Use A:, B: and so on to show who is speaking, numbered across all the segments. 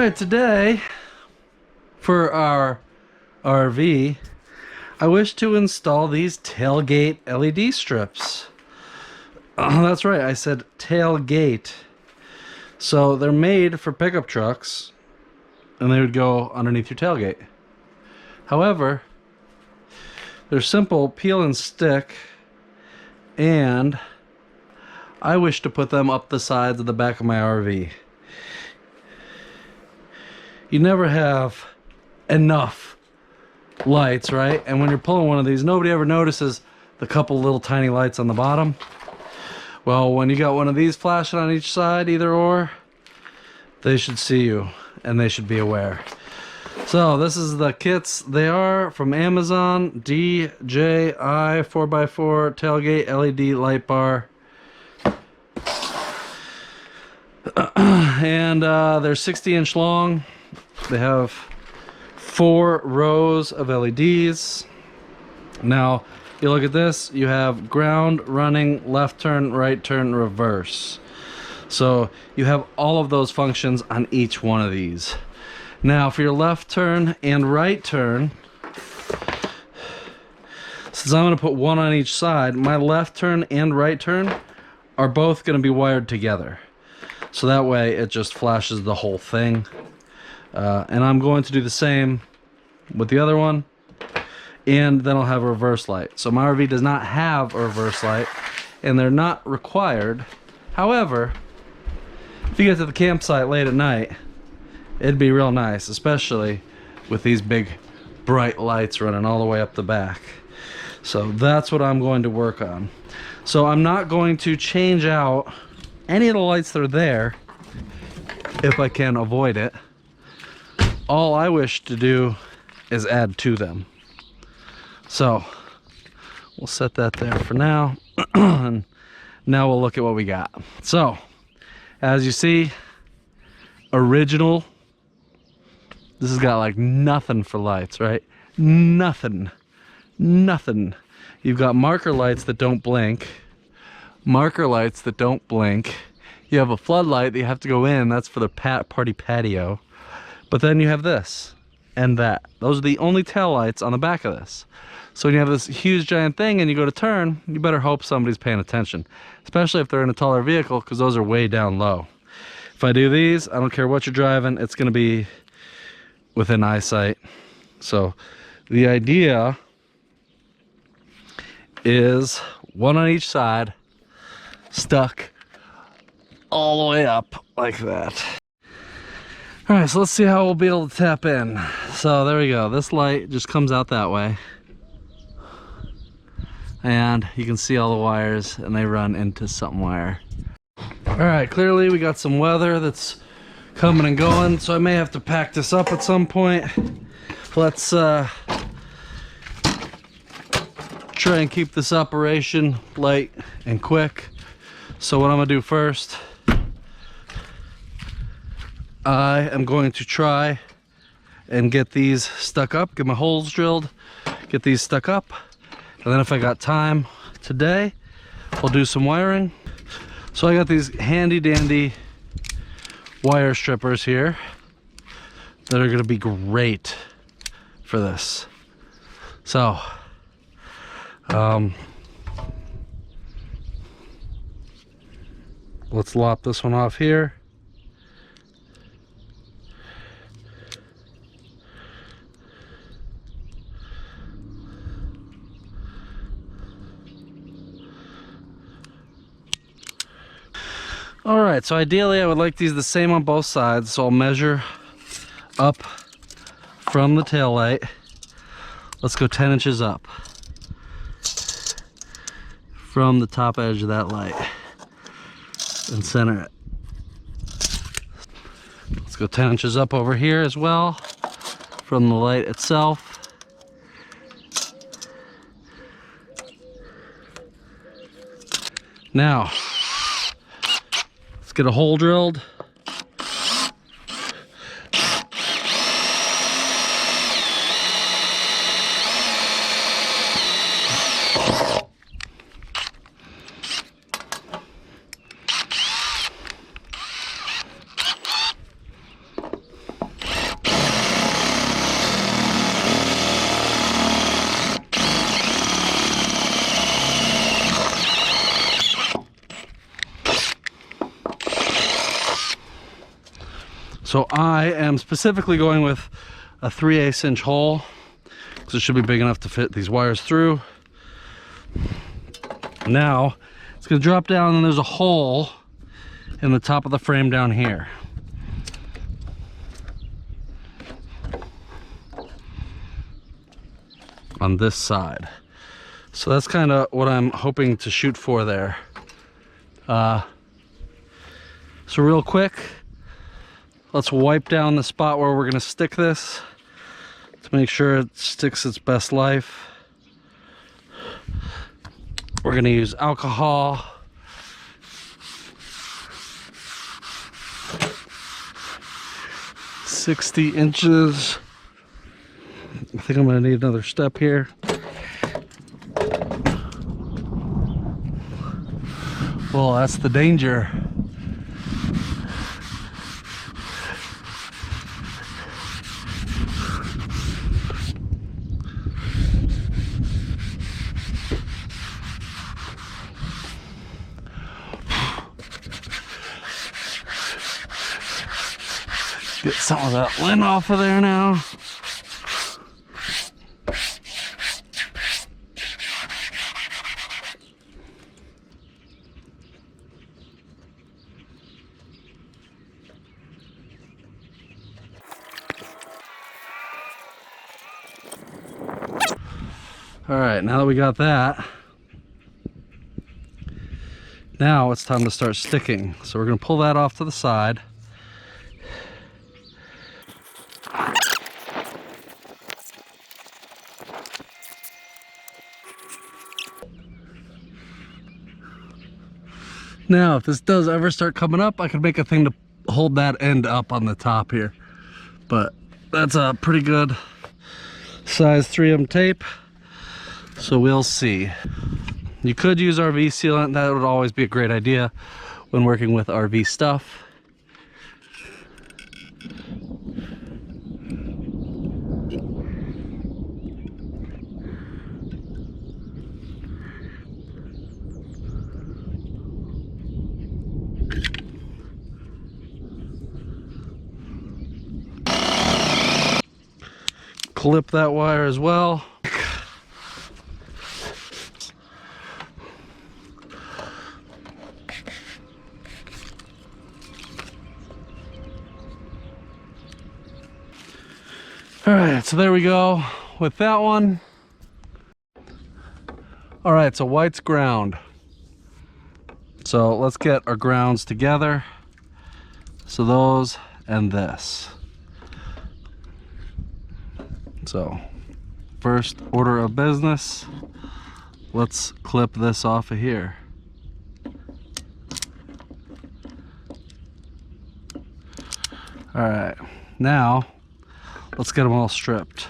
A: Alright, today for our RV, I wish to install these tailgate LED strips. That's right, I said tailgate. So they're made for pickup trucks and they would go underneath your tailgate. However, they're simple peel and stick, and I wish to put them up the sides of the back of my RV. You never have enough lights, right? And when you're pulling one of these, nobody ever notices the couple little tiny lights on the bottom. Well, when you got one of these flashing on each side, either or, they should see you and they should be aware. So this is the kits. They are from Amazon. DJI 4x4 tailgate LED light bar. And they're 60-inch long. They have 4 rows of LEDs. Now, you look at this, you have ground, running, left turn, right turn, reverse. So you have all of those functions on each one of these. Now, for your left turn and right turn, since I'm going to put one on each side, my left turn and right turn are both going to be wired together. So that way it just flashes the whole thing. And I'm going to do the same with the other one. And then I'll have a reverse light. So my RV does not have a reverse light, and they're not required. However, if you get to the campsite late at night, it'd be real nice, especially with these big bright lights running all the way up the back. So that's what I'm going to work on. So I'm not going to change out any of the lights that are there if I can avoid it. All I wish to do is add to them. So we'll set that there for now. And now we'll look at what we got. So as you see, original. This has got like nothing for lights, right? Nothing. You've got marker lights that don't blink. Marker lights that don't blink. You have a floodlight that you have to go in. That's for the party patio. But then you have this and that. Those are the only tail lights on the back of this. So when you have this huge giant thing and you go to turn, you better hope somebody's paying attention, especially if they're in a taller vehicle, because those are way down low. If I do these, I don't care what you're driving, it's going to be within eyesight. So the idea is one on each side, stuck all the way up like that. All right, so let's see how we'll be able to tap in. So there we go. This light just comes out that way. And you can see all the wires and they run into some wire. All right, clearly we got some weather that's coming and going, so I may have to pack this up at some point. Let's try and keep this operation light and quick. So what I'm gonna do first, I am going to try and get these stuck up, get my holes drilled, get these stuck up, and then if I got time today, I'll do some wiring. So I got these handy dandy wire strippers here that are going to be great for this. So let's lop this one off here. All right, so ideally I would like these the same on both sides, so I'll measure up from the tail light. Let's go 10 inches up from the top edge of that light and center it. Let's go 10 inches up over here as well from the light itself. Now, get a hole drilled. So I am specifically going with a 3/8 inch hole because it should be big enough to fit these wires through. Now it's going to drop down and there's a hole in the top of the frame down here. On this side. So that's kind of what I'm hoping to shoot for there. So real quick, let's wipe down the spot where we're going to stick this to make sure it sticks its best life. We're going to use alcohol. "60 inches. I think I'm going to need another step here. Well, that's the danger. Get some of that lint off of there now. All right, now that we got that, now it's time to start sticking. So we're going to pull that off to the side. Now, if this does ever start coming up, I could make a thing to hold that end up on the top here. But that's a pretty good size 3M tape. So we'll see. You could use RV sealant. That would always be a great idea when working with RV stuff. Clip that wire as well. All right, so there we go with that one. All right, so white's ground. So let's get our grounds together. So those and this. So first order of business, let's clip this off of here. All right, now let's get them all stripped.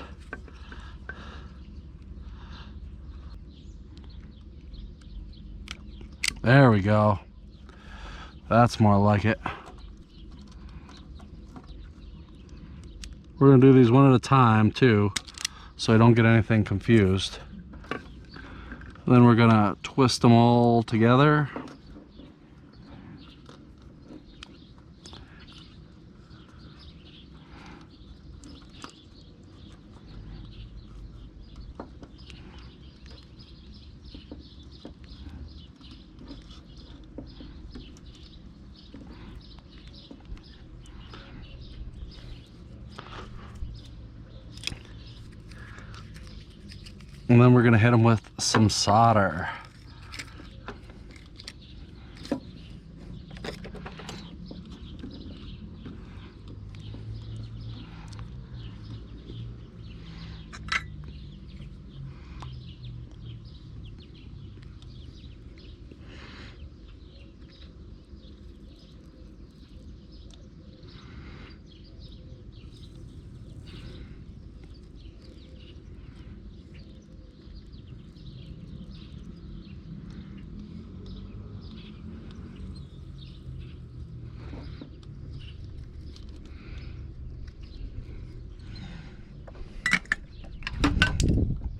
A: There we go. That's more like it. We're gonna do these one at a time too, so I don't get anything confused. And then we're gonna twist them all together. And then we're gonna hit them with some solder.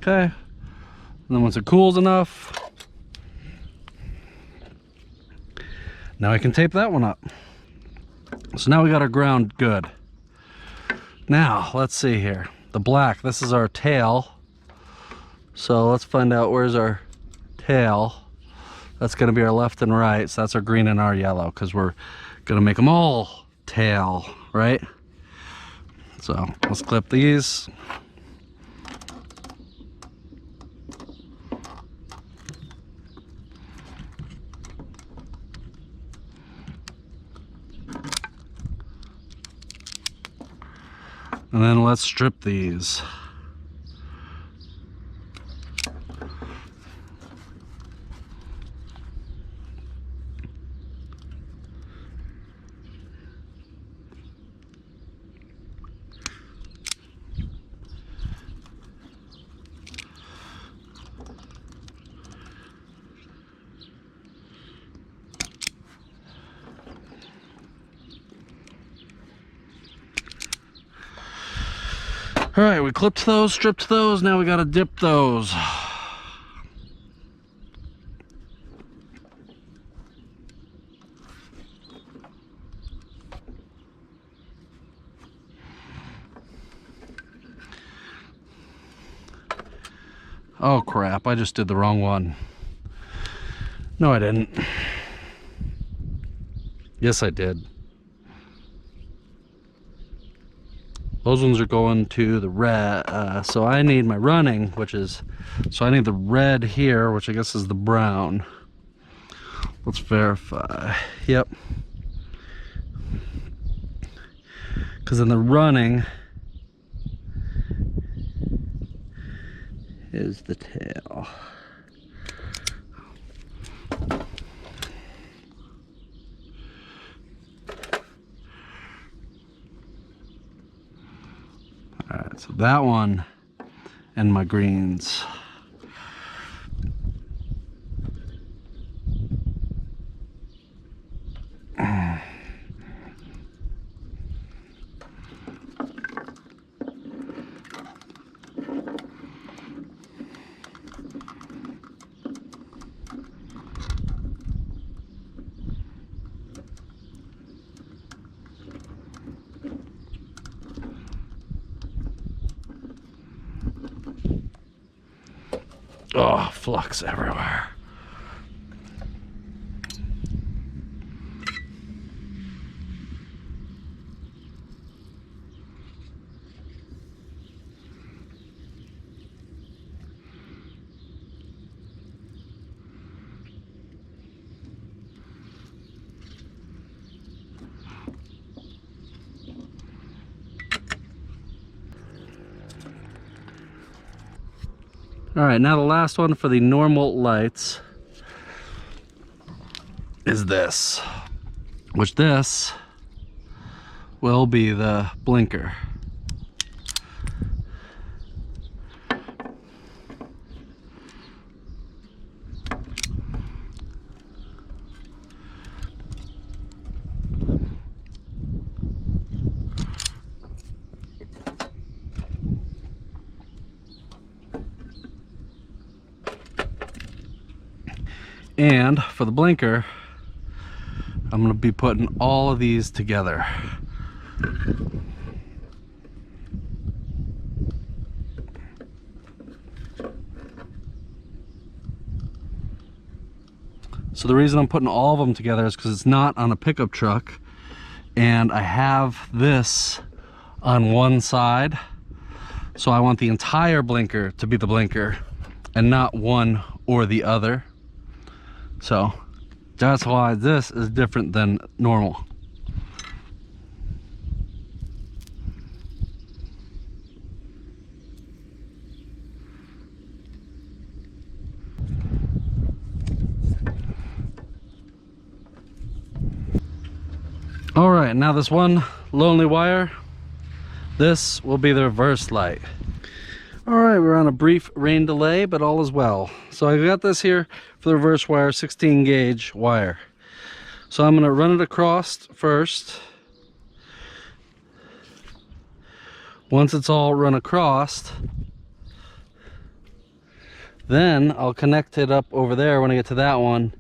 A: Okay, and then once it cools enough, now I can tape that one up. So now we got our ground good. Now, let's see here. The black, this is our tail. So let's find out where's our tail. That's gonna be our left and right. So that's our green and our yellow, because we're gonna make them all tail, right? So let's clip these. And then let's strip these. All right, we clipped those, stripped those, now we gotta dip those. Oh crap, I just did the wrong one. No, I didn't. Yes, I did. Those ones are going to the red, so I need my running, so I need the red here, which I guess is the brown. Let's verify. Yep. Because in the running is the tail. Alright, so that one and my greens. Oh, flux everywhere. All right, now the last one for the normal lights is this, which this will be the blinker. And for the blinker, I'm going to be putting all of these together. So the reason I'm putting all of them together is because it's not on a pickup truck, and I have this on one side, so I want the entire blinker to be the blinker and not one or the other. So that's why this is different than normal. All right, now this one lonely wire, this will be the reverse light. All right, we're on a brief rain delay, but all is well. So I got this here for the reverse wire, 16 gauge wire. So I'm gonna run it across first. Once it's all run across, then I'll connect it up over there when I get to that one,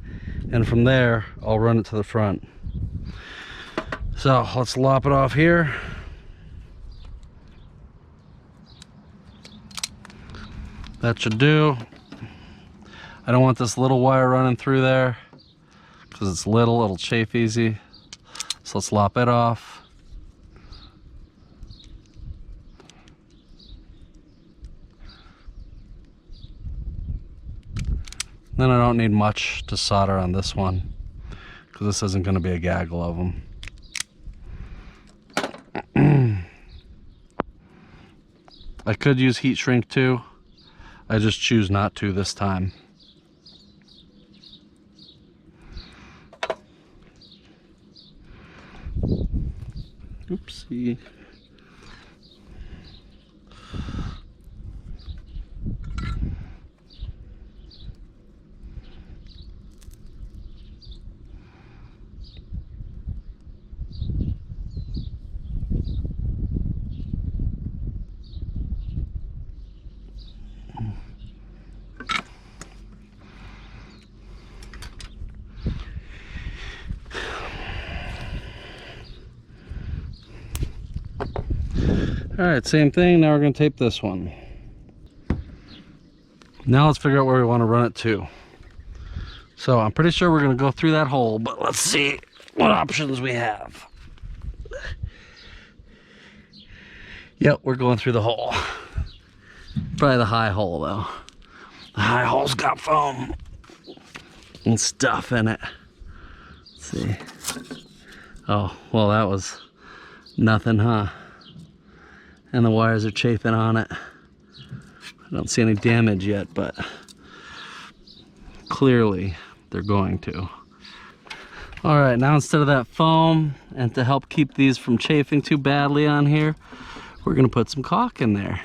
A: and from there I'll run it to the front. So let's lop it off here. That should do. I don't want this little wire running through there because it's little, it'll chafe easy. So let's lop it off. Then I don't need much to solder on this one because this isn't going to be a gaggle of them. I could use heat shrink too. I just choose not to this time. Oopsie. Alright, same thing. Now we're going to tape this one. Now let's figure out where we want to run it to. So I'm pretty sure we're going to go through that hole, but let's see what options we have. Yep, we're going through the hole. Probably the high hole though. The high hole's got foam and stuff in it. Let's see. Oh, well, that was nothing, huh? And the wires are chafing on it. I don't see any damage yet, but clearly they're going to. All right, now instead of that foam, and to help keep these from chafing too badly on here, we're gonna put some caulk in there.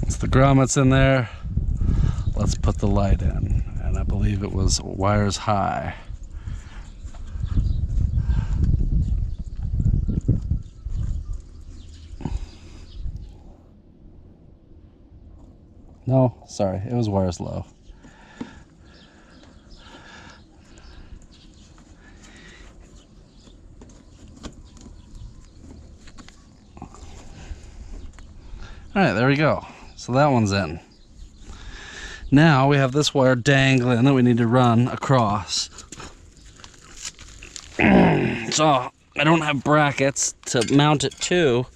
A: Once the grommets in there, let's put the light in. And I believe it was wires high. No, sorry, it was wires low. All right, there we go. So that one's in. Now we have this wire dangling that we need to run across. So I don't have brackets to mount it to,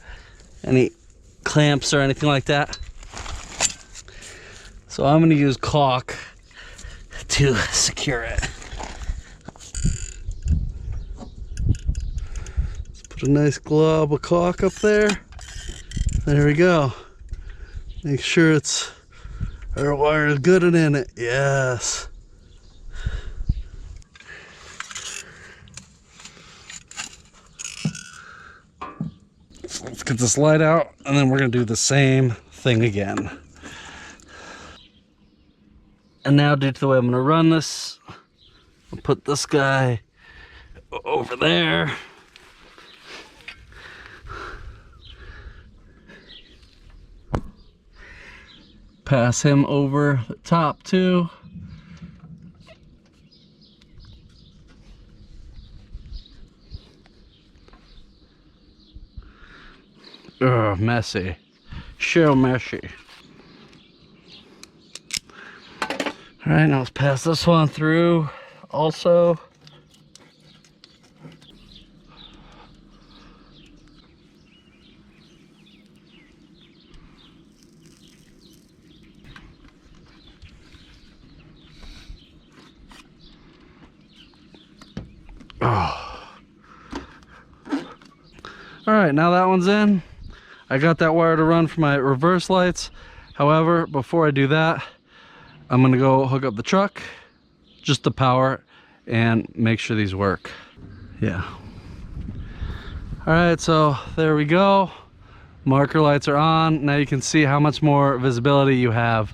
A: any clamps or anything like that. So I'm going to use caulk to secure it. Let's put a nice glob of caulk up there. There we go. Make sure it's our wire is good and in it. Yes. So let's get this light out, and then we're going to do the same thing again. And now, due to the way I'm going to run this, I'll put this guy over there. Pass him over the top too. Ugh, messy. So messy. Alright, now let's pass this one through also. Oh. Alright, now that one's in. I got that wire to run for my reverse lights. However, before I do that, I'm gonna go hook up the truck, just the power, and make sure these work. Yeah. Alright, so there we go. Marker lights are on. Now you can see how much more visibility you have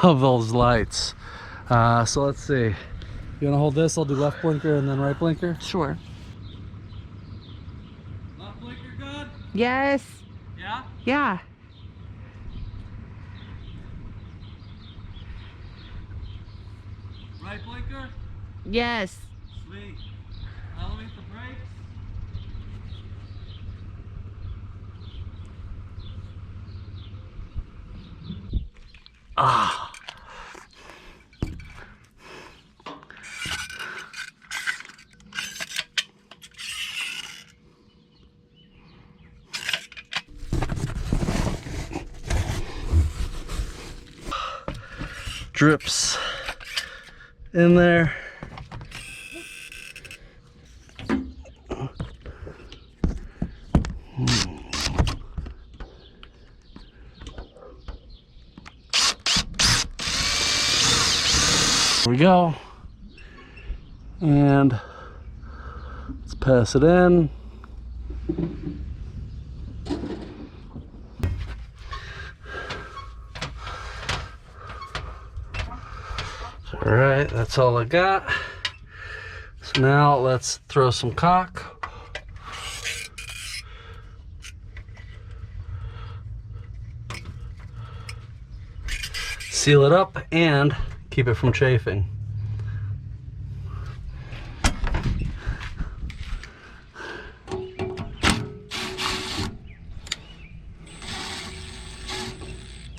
A: of those lights. So let's see. You wanna hold this? I'll do left blinker and then right blinker.
B: Sure.
A: Left blinker good?
B: Yes.
A: Yeah?
B: Yeah.
A: Right blinker?
B: Yes.
A: Sweet. Elevate the brakes. Ah. Drips in there. There we go. And let's pass it in. All right, that's all I got. So now let's throw some caulk. Seal it up and keep it from chafing.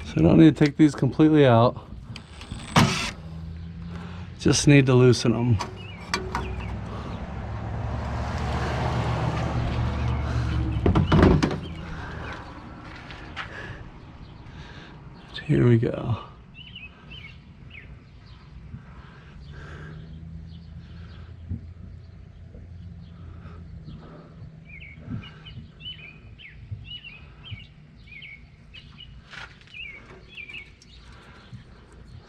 A: So I don't need to take these completely out. Just need to loosen them. Here we go.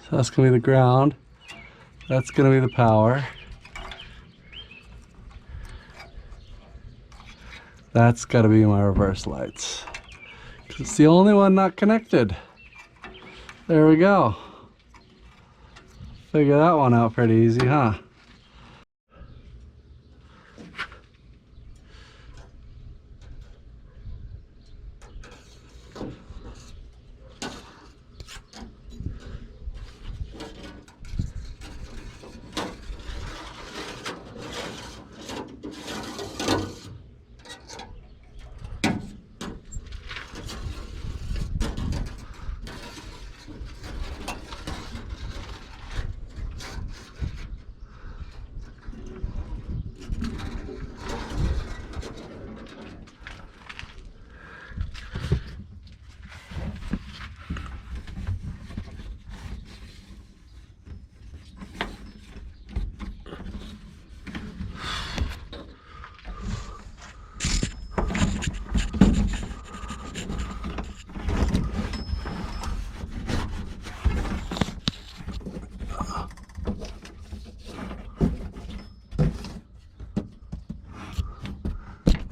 A: So that's gonna be the ground. That's gonna be the power. That's gotta be my reverse lights. 'Cause it's the only one not connected. There we go. Figure that one out pretty easy, huh?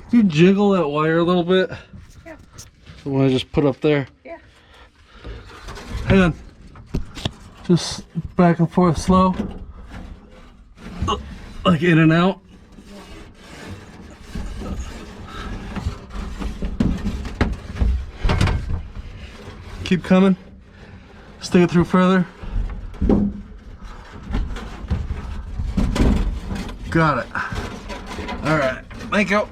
A: Can you jiggle that wire a little bit?
B: Yeah.
A: The one I just put up there?
B: Yeah.
A: Hang on. Just back and forth slow. Like in and out. Keep coming. Stick it through further. Got it. All right. Thank you.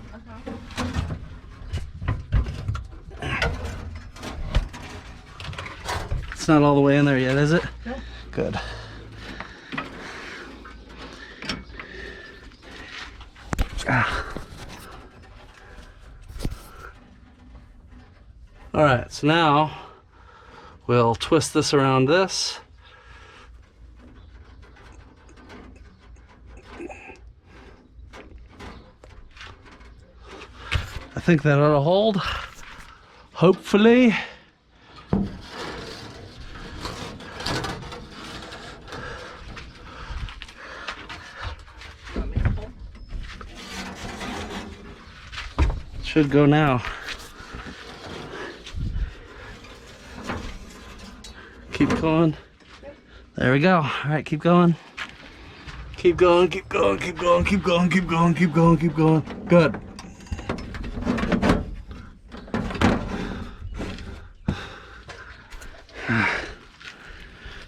A: It's not all the way in there yet, is it?
B: No.
A: Good. All right, so now we'll twist this around this. I think that ought to hold, hopefully. Should go now. Keep going. There we go. All right, keep going. Keep going, keep going, keep going, keep going, keep going, keep going, keep going. Good.